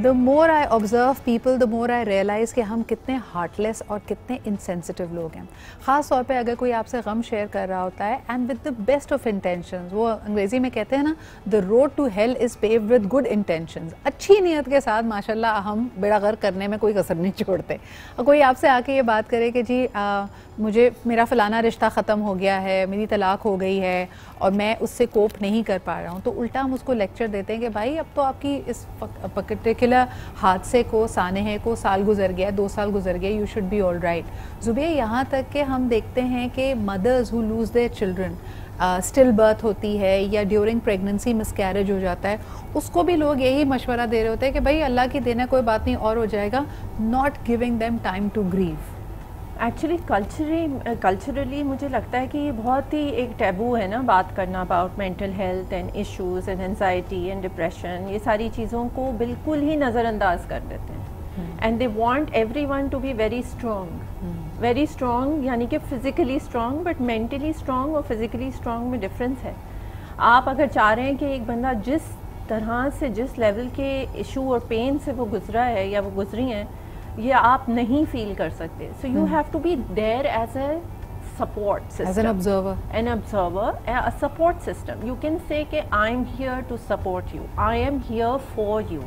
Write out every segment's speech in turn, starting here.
The more I observe people the more I realise कि हम कितने हार्टलेस और कितने इनसेंसिटिव लोग हैं। ख़ास तौर पे अगर कोई आपसे गम शेयर कर रहा होता है and with the best of intentions, वो अंग्रेज़ी में कहते हैं ना, the road to hell is paved with good intentions. अच्छी नीयत के साथ माशाल्लाह हम बेड़ा गर्क करने में कोई कसर नहीं छोड़ते। और कोई आपसे आके ये बात करे कि जी मुझे मेरा फ़लाना रिश्ता ख़त्म हो गया है, मेरी तलाक हो गई है और मैं उससे कोप नहीं कर पा रहा हूँ, तो उल्टा हम उसको लेक्चर देते हैं कि भाई अब तो आपकी इस पर्टिकुलर हादसे को, सानहे को साल गुजर गया, 2 साल गुजर गया, you should be all right. Zubair, यहाँ तक कि हम देखते हैं कि mothers who lose their children, still birth होती है या ड्यूरिंग प्रेगनेंसी मिसकैरेज हो जाता है, उसको भी लोग यही मशवरा दे रहे होते हैं कि भाई अल्लाह की देना, कोई बात नहीं और हो जाएगा, not giving them time to grieve. Actually culturally मुझे लगता है कि ये बहुत ही एक टैबू है ना, बात करना about mental health and issues and anxiety and depression. ये सारी चीज़ों को बिल्कुल ही नज़रअंदाज कर देते हैं and they want everyone to be very strong, यानी कि physically strong but mentally strong और फिज़िकली स्ट्रॉन्ग में डिफरेंस है। आप अगर चाह रहे हैं कि एक बंदा जिस तरह से, जिस लेवल के इशू और पेन से वो गुजरा है या वो गुजरी हैं, ये आप नहीं फील कर सकते। So you have to be there as a support system, as an observer, a support system. You can say कि I am here to support you, I am here for you.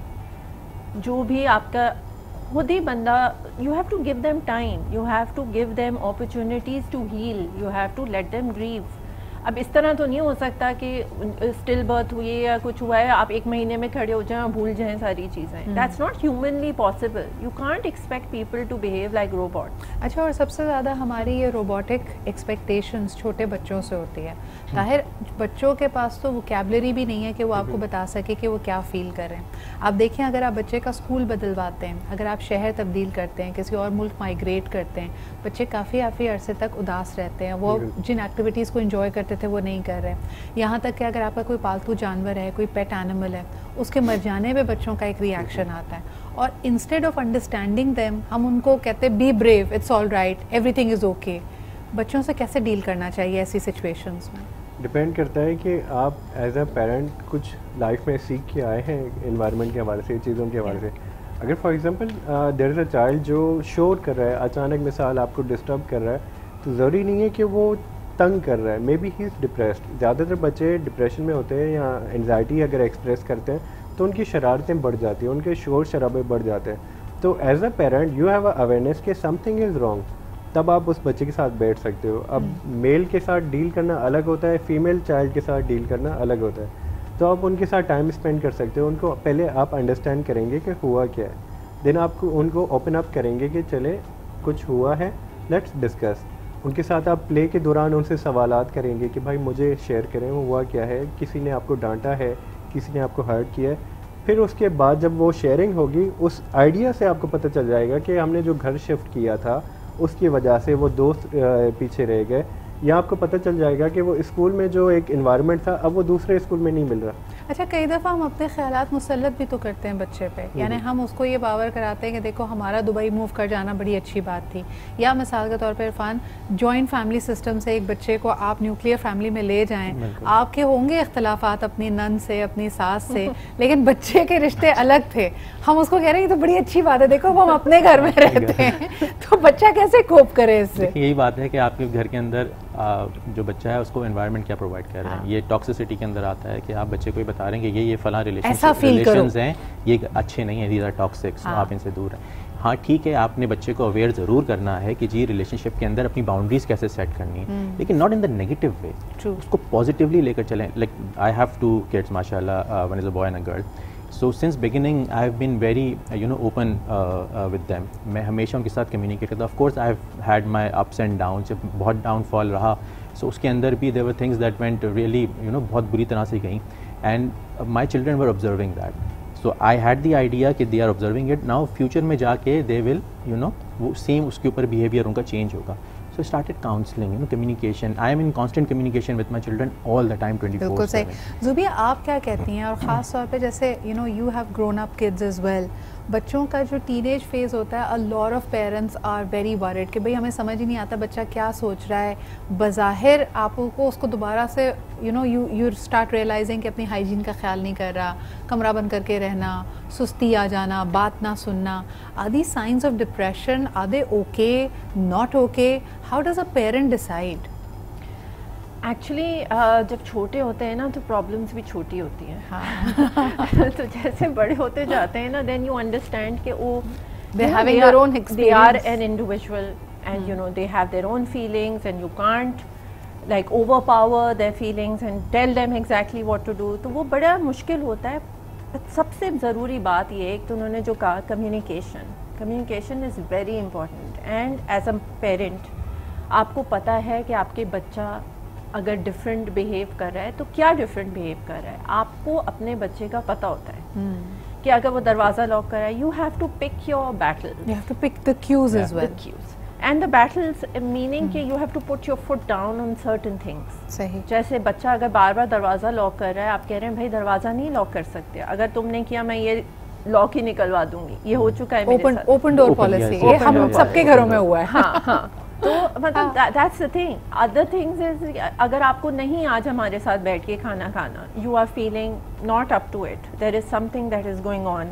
जो भी आपका खुद ही बंदा, you have to give them time, you have to give them opportunities to heal, you have to let them grieve. अब इस तरह तो नहीं हो सकता कि स्टिल बर्थ हुई है या कुछ हुआ है, आप 1 महीने में खड़े हो जाएं और भूल जाएं सारी चीज़ें। That's not humanly possible. You can't expect people to behave like robots. अच्छा, और सबसे ज़्यादा हमारी ये रोबोटिक एक्सपेक्टेशंस छोटे बच्चों से होती है। जाहिर बच्चों के पास तो वोकैबलरी भी नहीं है कि वो आपको बता सके कि वो क्या फ़ील कर रहे हैं। आप देखें, अगर आप बच्चे का स्कूल बदलवाते हैं, अगर आप शहर तब्दील करते हैं, किसी और मुल्क माइग्रेट करते हैं, बच्चे काफ़ी अरसे तक उदास रहते हैं। वो जिन एक्टिविटीज़ को इन्जॉय करते थे वो नहीं कर रहे। यहाँ तक कि अगर आपका कोई पालतू जानवर है, कोई पेट एनिमल है, उसके मर जाने पे बच्चों का एक रिएक्शन आता है, और इंस्टेड ऑफ अंडरस्टैंडिंग देम हम उनको कहते हैं be brave, it's all right, everything is okay. बच्चों से कैसे डील करना चाहिए ऐसी सिचुएशंस में? डिपेंड करता है कि आप एज अ पेरेंट कुछ लाइफ में सीख के आए हैं इन्वायरमेंट के हवाले से, चीज़ों के हवाले से। अगर for example there is a child जो शोर कर रहा है, अचानक मिसाल आपको डिस्टर्ब कर रहा है, तो ज़रूरी नहीं है कि वो तंग कर रहा है, may be he is depressed. ज़्यादातर बच्चे डिप्रेशन में होते हैं या एनजाइटी अगर एक्सप्रेस करते हैं तो उनकी शरारतें बढ़ जाती हैं, उनके शोर शराबे बढ़ जाते हैं। तो as a parent you have a awareness कि समथिंग इज़ रॉन्ग, तब आप उस बच्चे के साथ बैठ सकते हो। अब मेल के साथ डील करना अलग होता है, फीमेल चाइल्ड के साथ डील करना अलग होता है। तो आप उनके साथ टाइम स्पेंड कर सकते हो। उनको पहले आप अंडरस्टैंड करेंगे कि हुआ क्या है, देन आपको उनको ओपन अप करेंगे कि चले कुछ हुआ है, लेट्स डिस्कस। उनके साथ आप प्ले के दौरान उनसे सवालात करेंगे कि भाई मुझे शेयर करें, वो हुआ क्या है, किसी ने आपको डांटा है, किसी ने आपको हर्ट किया है। फिर उसके बाद जब वो शेयरिंग होगी, उस आइडिया से आपको पता चल जाएगा कि हमने जो घर शिफ्ट किया था उसकी वजह से वो दोस्त पीछे रह गए, या आपको पता चल जाएगा कि वो स्कूल में जो एक इन्वायरमेंट था अब वो दूसरे स्कूल में नहीं मिल रहा। अच्छा, कई दफ़ा हम अपने ख्यालात मुसल्लत भी तो करते हैं बच्चे पे, यानी हम उसको ये बावर कराते हैं कि देखो हमारा दुबई मूव कर जाना बड़ी अच्छी बात थी, या मिसाल के तौर पर इरफान, जॉइंट फैमिली सिस्टम से एक बच्चे को आप न्यूक्लियर फैमिली में ले जाएं, आपके होंगे इख्तलाफात अपनी नन से, अपनी सास से, लेकिन बच्चे के रिश्ते अलग थे, हम उसको कह रहे हैं ये तो बड़ी अच्छी बात है, देखो हम अपने घर में रहते हैं, तो बच्चा कैसे कोप करे इससे? यही बात है कि आपके घर के अंदर जो बच्चा है उसको एनवायरनमेंट क्या प्रोवाइड कर रहे हैं। ये टॉक्सिसिटी के अंदर आता है कि आप बच्चे को ही बता रहे हैं कि ये फला रिलेशंस हैं, ये अच्छे नहीं है, दीज आर टॉक्सिक, आप इनसे दूर हैं। हाँ ठीक है, आपने बच्चे को अवेयर ज़रूर करना है कि जी रिलेशनशिप के अंदर अपनी बाउंड्रीज कैसे सेट करनी है, लेकिन not in the negative way, उसको पॉजिटिवली लेकर चलें। लाइक आई हैव 2 kids माशाल्लाह, one is a boy and a girl. So since beginning I have been very open with them. मैं हमेशा उनके साथ कम्युनिकेट करता। Of course I have had my ups and down, जब बहुत downfall रहा, so उसके अंदर भी there were things that went really बहुत बुरी तरह से गई, and my children were observing that. So I had the idea कि they are observing it, now future में जाके दे विल वो सेम उसके ऊपर बिहेवियर उनका चेंज होगा। So I started counseling, communication. I am in constant communication with my children all the time, 24/7. बिल्कुल सही। ज़ुबिया, आप क्या कहती हैं, और ख़ास तौर पे जैसे you have grown up kids as well, बच्चों का जो टीनेज फेज़ होता है, a lot of parents are very worried कि भाई हमें समझ ही नहीं आता बच्चा क्या सोच रहा है। बज़ाहिर आपको उसको दोबारा से यू स्टार्ट रियलाइजिंग कि अपनी हाइजीन का ख्याल नहीं कर रहा, कमरा बंद करके रहना, सुस्ती आ जाना, बात ना सुनना। Are the science of depression, are they okay, not okay? How does a parent decide? Actually जब छोटे होते हैं ना तो प्रॉब्लम्स भी छोटी होती हैं। हाँ। तो जैसे बड़े होते जाते हैं ना, देन यू अंडरस्टैंड कि वो they having their own experience, they are an individual and you know they have their own feelings and you can't like overpower their feelings and tell them exactly what to do। तो वो बड़ा मुश्किल होता है। सबसे ज़रूरी बात ये एक तो उन्होंने जो कहा, communication is very important. And as a parent आपको पता है कि आपके बच्चा अगर डिफरेंट बिहेव कर रहा है तो क्या डिफरेंट बिहेव कर रहा है, आपको अपने बच्चे का पता होता है। कि अगर वो दरवाज़ा लॉक कर रहा है, you have to pick your battle, you have to pick the cues as well. And the battles meaning कि you have to put your foot down on certain things. सही। जैसे बच्चा अगर बार बार दरवाज़ा लॉक कर रहा है, आप कह रहे हैं भाई दरवाज़ा नहीं लॉक कर सकते, अगर तुमने किया मैं ये लॉक ही निकलवा दूंगी। ये हो चुका है मेरे साथ। ओपन डोर पॉलिसी, ये हम सबके घरों में हुआ है। हाँ हाँ। तो मतलब that's the thing. Other things is अगर आपको नहीं आज हमारे साथ बैठ के खाना खाना, you are feeling not up to it, there is something that is going on,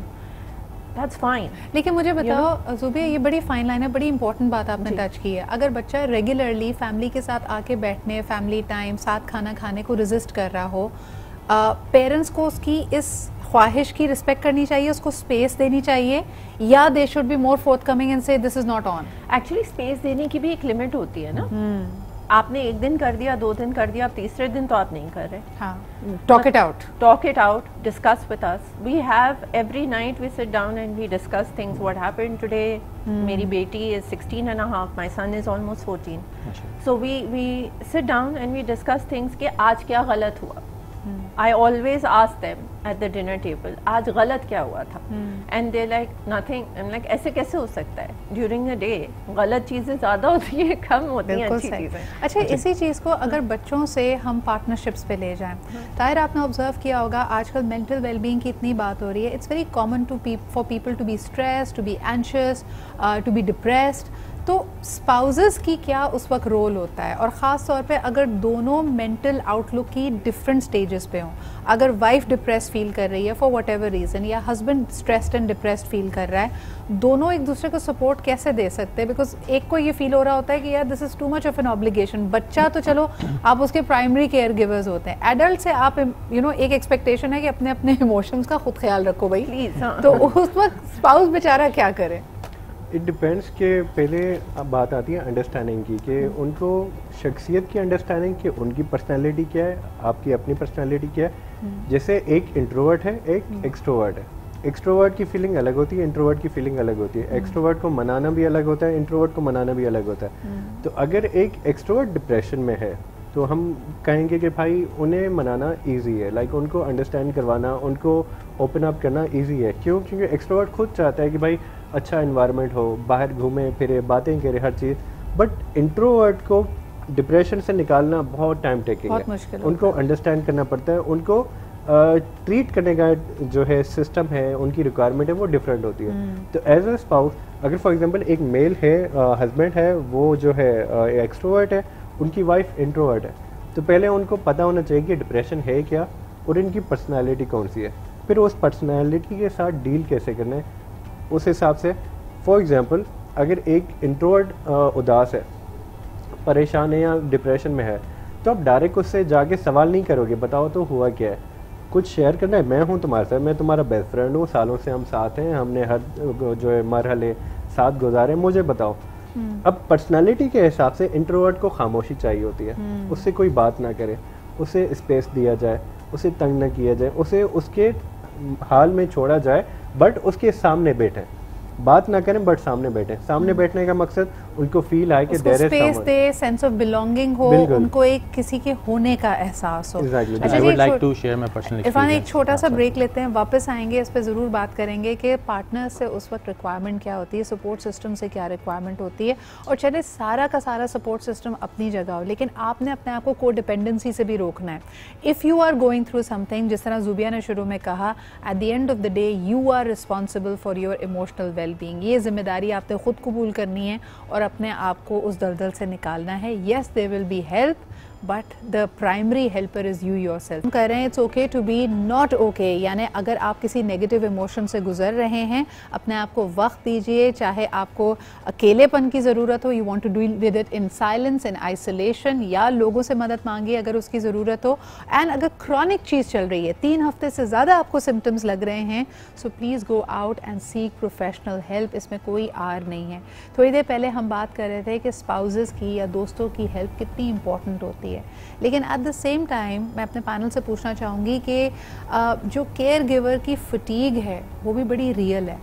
that's fine. लेकिन मुझे बताओ ज़ुबिया, ये बड़ी फाइन लाइन है, बड़ी इंपॉर्टेंट बात आपने टच की है। अगर बच्चा रेगुलरली फैमिली के साथ आके बैठने, फैमिली टाइम, साथ खाना खाने को रेजिस्ट कर रहा हो, पेरेंट्स को उसकी इस ख्वाहिश की रिस्पेक्ट करनी चाहिए, उसको स्पेस देनी चाहिए, या they should be more forthcoming and say this is not on? Actually space देने की भी एक लिमिट होती है ना। आपने एक दिन कर दिया, 2 दिन कर दिया, अब तीसरे दिन तो आप नहीं कर रहे। हाँ, talk it out, discuss with us. We have every night we sit down and we discuss things, what happened today. मेरी बेटी is 16 and a half, my son is almost 14। So we sit down and we discuss things कि आज क्या गलत हुआ। I always ask them at the dinner table, आज गलत क्या हुआ था? And they're like nothing। I'm like ऐसे कैसे हो सकता है? During the day गलत चीज़ें ज़्यादा होती है, कम होती हैं अच्छी चीज़ें। अच्छा, इसी चीज़ को अगर बच्चों से हम पार्टनरशिप्स पे ले जाएं, ताहिर आपने ऑब्जर्व किया होगा आजकल मेंटल वेलबींग की इतनी बात हो रही है। It's very common for people to be stressed, to be anxious, to be depressed. तो स्पाउसेस की क्या उस वक्त रोल होता है, और ख़ास तौर पे अगर दोनों मेंटल आउटलुक की डिफरेंट स्टेजेस पे हों? अगर वाइफ डिप्रेस फील कर रही है फॉर वट एवर रीज़न, या husband stressed and depressed feel कर रहा है, दोनों एक दूसरे को सपोर्ट कैसे दे सकते हैं? बिकॉज एक को ये फील हो रहा होता है कि यार this is too much of an obligation. बच्चा तो चलो आप उसके प्राइमरी केयर गिवर्स होते हैं, एडल्ट से आप एक एक्सपेक्टेशन है कि अपने अपने इमोशंस का खुद ख्याल रखो भाई प्लीज़। तो उस वक्त स्पाउस बेचारा क्या करे? इट डिपेंड्स कि पहले बात आती है अंडरस्टैंडिंग की, कि उनको शख्सियत की अंडरस्टैंडिंग, कि उनकी पर्सनालिटी क्या है, आपकी अपनी पर्सनालिटी क्या है। जैसे एक इंट्रोवर्ट है, एक एक्सट्रोवर्ट है। एक्सट्रोवर्ट की फीलिंग अलग होती है, इंट्रोवर्ट की फीलिंग अलग होती है। एक्सट्रोवर्ट को मनाना भी अलग होता है, इंट्रोवर्ट को मनाना भी अलग होता है। तो अगर एक एक्सट्रोवर्ट डिप्रेशन में है तो हम कहेंगे कि भाई उन्हें मनाना ईजी है, लाइक उनको अंडरस्टैंड करवाना, उनको ओपन अप करना ईजी है। क्यों? क्योंकि एक्सट्रोवर्ट खुद चाहता है कि भाई अच्छा इन्वायरमेंट हो, बाहर घूमे फिरे, बातें करे, हर चीज़। बट इंट्रोवर्ट को डिप्रेशन से निकालना बहुत टाइम टेकिंग है, उनको अंडरस्टैंड करना पड़ता है, उनको ट्रीट करने का जो है सिस्टम है, उनकी रिक्वायरमेंट है वो डिफरेंट होती है। तो एज अ स्पाउस अगर फॉर एग्जांपल एक मेल है, हस्बैंड है, वो जो है एक्सट्रोवर्ट है, उनकी वाइफ इंट्रोवर्ट है, तो पहले उनको पता होना चाहिए कि डिप्रेशन है क्या और इनकी पर्सनैलिटी कौन सी है, फिर उस पर्सनैलिटी के साथ डील कैसे करना है उस हिसाब से। फॉर एग्जांपल अगर एक इंट्रोवर्ट उदास है, परेशान है या डिप्रेशन में है, तो आप डायरेक्ट उससे जाके सवाल नहीं करोगे बताओ तो हुआ क्या है, कुछ शेयर करना है, मैं हूँ तुम्हारे साथ, मैं तुम्हारा बेस्ट फ्रेंड हूँ, सालों से हम साथ हैं, हमने हर जो है मरहले साथ गुजारे, मुझे बताओ। अब पर्सनालिटी के हिसाब से इंट्रोवर्ट को खामोशी चाहिए होती है, उससे कोई बात ना करे, उसे स्पेस दिया जाए, उसे तंग ना किया जाए, उसे उसके हाल में छोड़ा जाए, बट उसके सामने बैठे। बात ना करें बट सामने बैठे। सामने बैठने का मकसद उनको फील आए कि देयर इज स्पेस दे, सेंस ऑफ बिलोंगिंग हो, उनको एक किसी के होने का एहसास हो। I would like to share my personal experience. Irfan एक छोटा सा ब्रेक लेते हैं, वापस आएंगे, इस पे ज़रूर बात करेंगे कि पार्टनर से उस वक्त रिक्वायरमेंट क्या होती है, सपोर्ट सिस्टम से क्या रिक्वायरमेंट होती है, और चले सारा का सारा सपोर्ट सिस्टम अपनी जगह हो, लेकिन आपने अपने आप को कोडिपेंडेंसी से भी रोकना है। If you are going through something, जिस तरह जुबिया ने शुरू में कहा, at the end of the day you are responsible for your emotional well being. ये जिम्मेदारी आपने खुद कबूल करनी है और अपने आप को उस दलदल से निकालना है। Yes there will be help, but the primary helper is you yourself. हम कह रहे हैं it's okay to be not okay, यानी अगर आप किसी नेगेटिव इमोशन से गुजर रहे हैं, अपने आप को वक्त दीजिए, चाहे आपको अकेलेपन की ज़रूरत हो, you want to deal with it in silence, in isolation, या लोगों से मदद मांगिए अगर उसकी ज़रूरत हो। एंड अगर क्रॉनिक चीज़ चल रही है, 3 हफ्ते से ज़्यादा आपको सिम्टम्स लग रहे हैं, so please go out and seek professional help. इसमें कोई आर नहीं है। थोड़ी देर पहले हम बात कर रहे थे कि स्पाउसेस की या दोस्तों की हेल्प कितनी इंपॉर्टेंट होती है, लेकिन एट द सेम टाइम मैं अपने पैनल से पूछना चाहूँगी कि जो केयर गिवर की फटीग है वो भी बड़ी रियल है।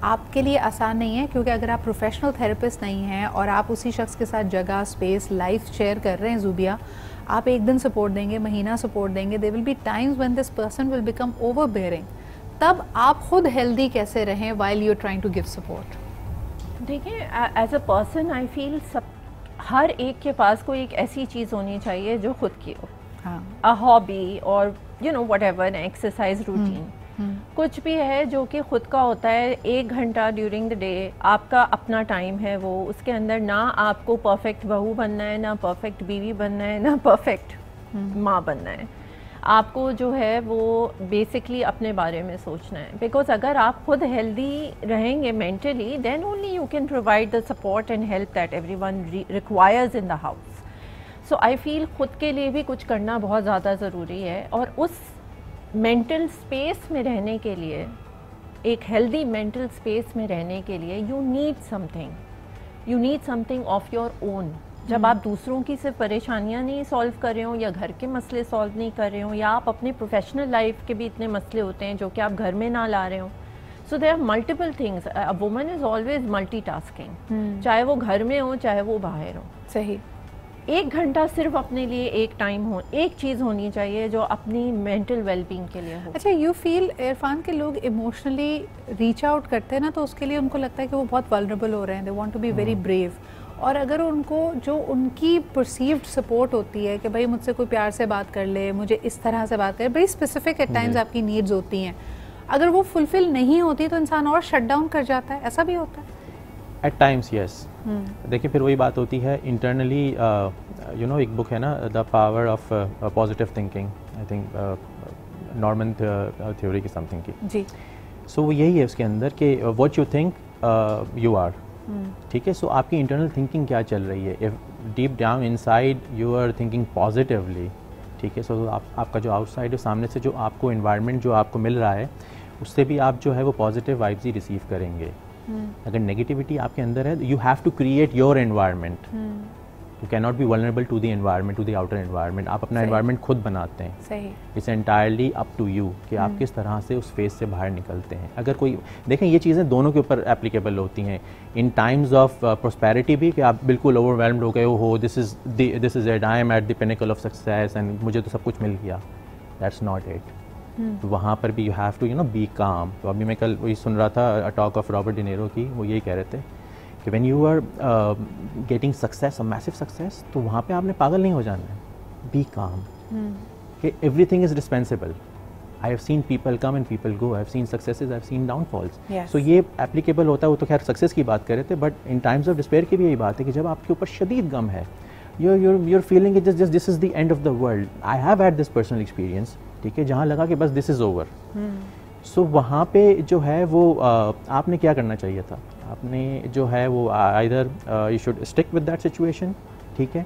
आपके लिए आसान नहीं है, क्योंकि अगर आप प्रोफेशनल थेरेपिस्ट नहीं हैं और आप उसी शख्स के साथ जगह, स्पेस, लाइफ शेयर कर रहे हैं जुबिया, आप एक दिन सपोर्ट देंगे, महीना सपोर्ट देंगे, there will be times when this person will become overbearing. तब आप खुद हेल्दी कैसे रहें while you are trying to give support? देखिए, as a person I feel हर एक के पास कोई एक ऐसी चीज़ होनी चाहिए जो खुद की हो, अ हॉबी और you know whatever, an exercise routine, कुछ भी है जो कि खुद का होता है। 1 घंटा ड्यूरिंग द डे आपका अपना टाइम है वो, उसके अंदर ना आपको परफेक्ट बहू बनना है, ना परफेक्ट बीवी बनना है, ना परफेक्ट माँ बनना है। आपको जो है वो बेसिकली अपने बारे में सोचना है, बिकॉज अगर आप खुद हेल्दी रहेंगे mentally, then only you can provide the support and help that everyone requires in the house. So I feel खुद के लिए भी कुछ करना बहुत ज़्यादा ज़रूरी है, और उस मेंटल स्पेस में रहने के लिए, एक हेल्दी मेंटल स्पेस में रहने के लिए you need something of your own. जब आप दूसरों की सिर्फ परेशानियां नहीं सॉल्व कर रहे हो, या घर के मसले सॉल्व नहीं कर रहे हो, या आप अपने प्रोफेशनल लाइफ के भी इतने मसले होते हैं जो कि आप घर में ना ला रहे हो, so there are multiple things. A woman is always multitasking, चाहे वो घर में हो चाहे वो बाहर हो। सही। 1 घंटा सिर्फ अपने लिए एक टाइम हो, एक चीज़ होनी चाहिए जो अपनी मेंटल वेलबींग के लिए हो। अच्छा, यू फील इरफान के लोग इमोशनली रीच आउट करते हैं ना, तो उसके लिए उनको लगता है कि वो बहुत वल्नरेबल हो रहे हैं, they want to be very brave, और अगर उनको जो उनकी परसीव्ड सपोर्ट होती है कि भाई मुझसे कोई प्यार से बात कर ले, मुझे इस तरह से बात करे, बड़ी स्पेसिफिक एट टाइम्स आपकी नीड्स होती हैं, अगर वो फुलफिल नहीं होती तो इंसान और शट डाउन कर जाता है, ऐसा भी होता है एट टाइम्स। यस, देखिए फिर वही बात होती है इंटरनली, यू नो एक बुक है ना, the power of positive thinking, I think Norman theory की समथिंग की जी। सो वो यही है उसके अंदर कि what you think you are, ठीक है। सो आपकी इंटरनल थिंकिंग क्या चल रही है, if deep down inside you are thinking positively, ठीक है, सो आपका जो आउटसाइड है, सामने से जो आपको इन्वायरमेंट जो आपको मिल रहा है, उससे भी आप जो है वो पॉजिटिव वाइब्स ही रिसीव करेंगे। अगर नेगेटिविटी आपके अंदर है, you have to create your environment, you can not be vulnerable to the environment, to the outer environment. आप अपना एनवायरनमेंट खुद बनाते हैं, सही। It's entirely up to you कि आप किस तरह से उस फेज से बाहर निकलते हैं। अगर कोई देखें, ये चीज़ें दोनों के ऊपर एप्लीकेबल होती हैं, इन टाइम्स ऑफ प्रोस्पेरिटी भी, कि आप बिल्कुल ओवरवेल्म्ड हो गए हो, this is it, I am at the pinnacle of success and मुझे तो सब कुछ मिल गया, दैट्स नॉट इट। तो वहाँ पर भी यू हैव टू बी काम। तो अभी मैं कल वही सुन रहा था, a talk of Robert De Niro की, वो यही कह रहे थे कि when you are getting success, a massive success, तो वहाँ पे आपने पागल नहीं हो जाना है, बी काम, कि everything is dispensable. I have seen people come and people go, I have seen successes, I have seen downfalls. So ये एप्लीकेबल होता है, वो तो खैर सक्सेस की बात कर रहे थे, but in times of despair की भी यही बात है कि जब आपके ऊपर शदीद गम है, you're feeling it just this is the end of the world. I have had this personal experience, ठीक है, जहाँ लगा कि बस दिस इज़ ओवर। सो वहाँ पे जो है वो आपने क्या करना चाहिए था, आपने जो है वो either you should stick with that situation, ठीक है,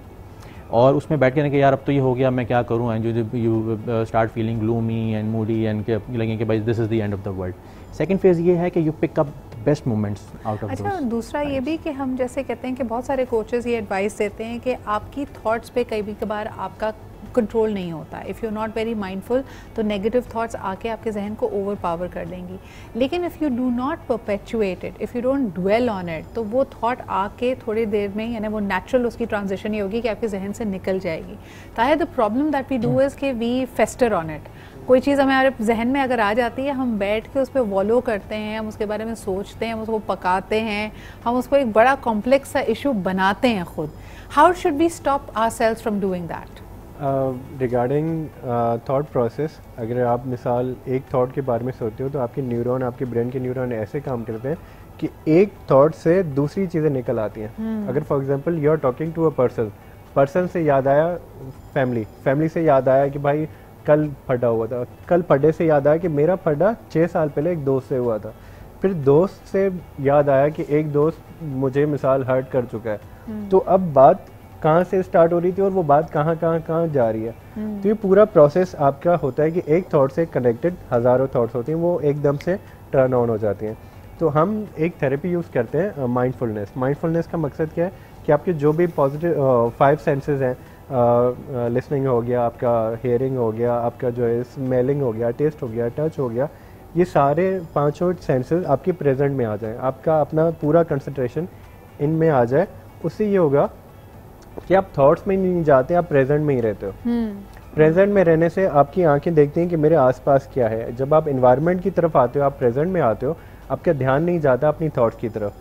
और उसमें बैठ के ना कि यार अब तो ये हो गया, मैं क्या करूँ, and you start feeling gloomy and moody and लगे कि भाई this is the end of the world. Second phase ये है कि you pick up best moments out of. अच्छा, दूसरा ये भी कि हम जैसे कहते हैं कि बहुत सारे कोचेस ये एडवाइस देते हैं कि आपकी थॉट्स पे कई भी कभार आपका कंट्रोल नहीं होता। If you not very mindful तो नेगेटिव थॉट्स आके आपके जहन को ओवर पावर कर लेंगी। लेकिन if you do not perpetuate it, if you don't dwell on it, तो वो थॉट आके थोड़ी देर में यानी वो नेचुरल उसकी ट्रांजिशन ही होगी कि आपके जहन से निकल जाएगी। ताकि the problem that we do is कि वी फेस्टर ऑन इट। कोई चीज़ हमारे जहन में अगर आ जाती है, हम बैठ के उस पर वॉलो करते हैं, हम उसके बारे में सोचते हैं, हम उसको पकाते हैं, हम उसको एक बड़ा कॉम्प्लेक्स सा इशू बनाते हैं खुद। How should we stop ourselves from doing that? Regarding thought process, अगर आप मिसाल एक थॉट के बारे में सोचते हो तो आपके न्यूरॉन, आपके ब्रेन के न्यूरॉन ऐसे काम करते हैं कि एक थॉट से दूसरी चीज़ें निकल आती हैं। अगर for example you are talking to a person से याद आया फैमिली से याद आया कि भाई कल फटा हुआ था, कल फटे से याद आया कि मेरा फटा 6 साल पहले एक दोस्त से हुआ था। फिर दोस्त से याद आया कि एक दोस्त मुझे मिसाल हर्ट कर चुका है। तो अब बात कहाँ से स्टार्ट हो रही थी और वो बात कहाँ जा रही है। तो ये पूरा प्रोसेस आपका होता है कि एक थॉट से कनेक्टेड हज़ारों थॉट्स होती हैं, वो एकदम से टर्न ऑन हो जाती हैं। तो हम एक थेरेपी यूज़ करते हैं माइंडफुलनेस। माइंडफुलनेस का मकसद क्या है कि आपके जो भी पॉजिटिव 5 सेंसेस हैं, लिसनिंग हो गया, आपका हेयरिंग हो गया, आपका जो है स्मेलिंग हो गया, टेस्ट हो गया, टच हो गया, ये सारे 5 सेंसेस आपके प्रेजेंट में आ जाए, आपका अपना पूरा कंसंट्रेशन इनमें आ जाए। उससे ये होगा कि आप थॉट्स में नहीं जाते, आप प्रेजेंट में ही रहते हो। प्रेजेंट में रहने से आपकी आंखें देखती हैं कि मेरे आसपास क्या है। जब आप इन्वायरमेंट की तरफ आते हो, आप प्रेजेंट में आते हो, आपका ध्यान नहीं जाता अपनी थॉट्स की तरफ।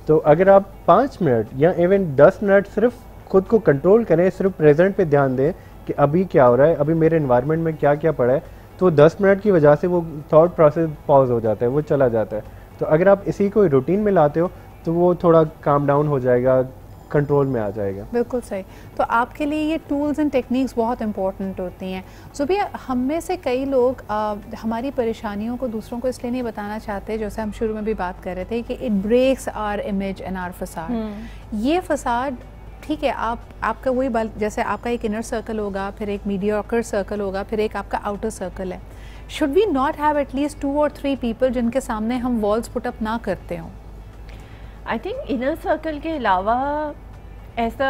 तो अगर आप 5 मिनट या इवन 10 मिनट सिर्फ खुद को कंट्रोल करें, सिर्फ प्रेजेंट पे ध्यान दें कि अभी क्या हो रहा है, अभी मेरे एनवायरनमेंट में क्या क्या पड़ा है, तो 10 मिनट की वजह से वो थॉट प्रोसेस पॉज हो जाता है, वो चला जाता है। तो अगर आप इसी को रूटीन में लाते हो तो वो थोड़ा काम डाउन हो जाएगा, कंट्रोल में आ जाएगा। बिल्कुल सही। तो आपके लिए ये टूल्स एंड टेक्निक्स बहुत इंपॉर्टेंट होती हैं। ज़ुबिया, हम में से कई लोग हमारी परेशानियों को दूसरों को इसलिए नहीं बताना चाहते, जैसे हम शुरू में भी बात कर रहे थे कि it breaks our image and our facade. ये फसाड ठीक है, आपका वही जैसे आपका एक इनर सर्कल होगा, फिर एक मीडियोकर सर्कल होगा, फिर एक आपका आउटर सर्कल है। Should we not have at least 2 और 3 पीपल जिनके सामने हम वॉल्स पुट अप ना करते हों? आई थिंक इनर सर्कल के अलावा ऐसा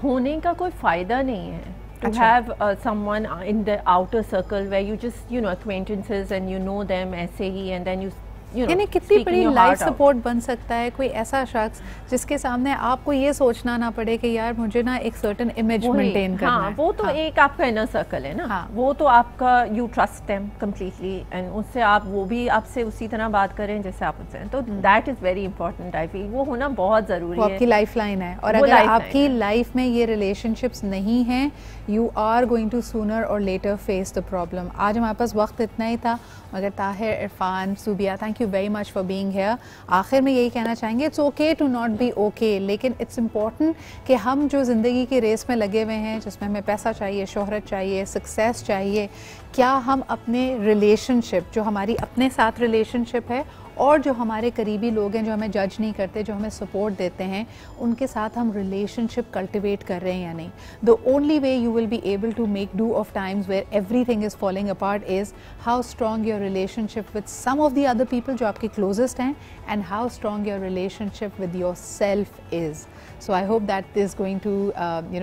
होने का कोई फ़ायदा नहीं है। To have someone in the outer circle where you just acquaintances and you know them ऐसे ही, and then you यानी कितनी बड़ी लाइफ सपोर्ट बन सकता है कोई ऐसा शख्स जिसके सामने आपको ये सोचना ना पड़े कि यार मुझे ना एक सर्टेन इमेज मेंटेन करना है। वो तो एक आपका इनर सर्कल है ना। वो तो आपका you trust them completely, and उससे आप वो भी आपसे उसी तरह बात करें जैसे आप उनसे, तो that is very important. I feel वो होना बहुत ज़रूरी है। आपकी लाइफ लाइन है, और अगर आपकी लाइफ में ये रिलेशनशिप्स नहीं हैं, you are going to sooner और लेटर फेस द प्रॉब्लम। आज हमारे पास वक्त इतना ही था, मगर Tahir, Irfan, Subia, thank you very much for being here. आखिर में यही कहना चाहेंगे, it's okay to not be okay, लेकिन इट्स इम्पॉर्टेंट कि हम जो ज़िंदगी की रेस में लगे हुए हैं, जिसमें हमें पैसा चाहिए, शोहरत चाहिए, सक्सेस चाहिए, क्या हम अपने रिलेशनशिप, जो हमारी अपने साथ रिलेशनशिप है और जो हमारे करीबी लोग हैं, जो हमें जज नहीं करते, जो हमें सपोर्ट देते हैं, उनके साथ हम रिलेशनशिप कल्टिवेट कर रहे हैं या नहीं। The only way you will be able to make do of times where everything is falling apart is how strong your relationship with some of the other people जो आपके क्लोजेस्ट हैं, and how strong your relationship with yourself is. So I hope that is going to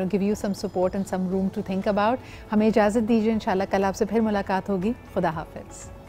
give you some support and some room to think about. हमें इजाज़त दीजिए, इंशाल्लाह कल आपसे फिर मुलाकात होगी। खुदा हाफिज़।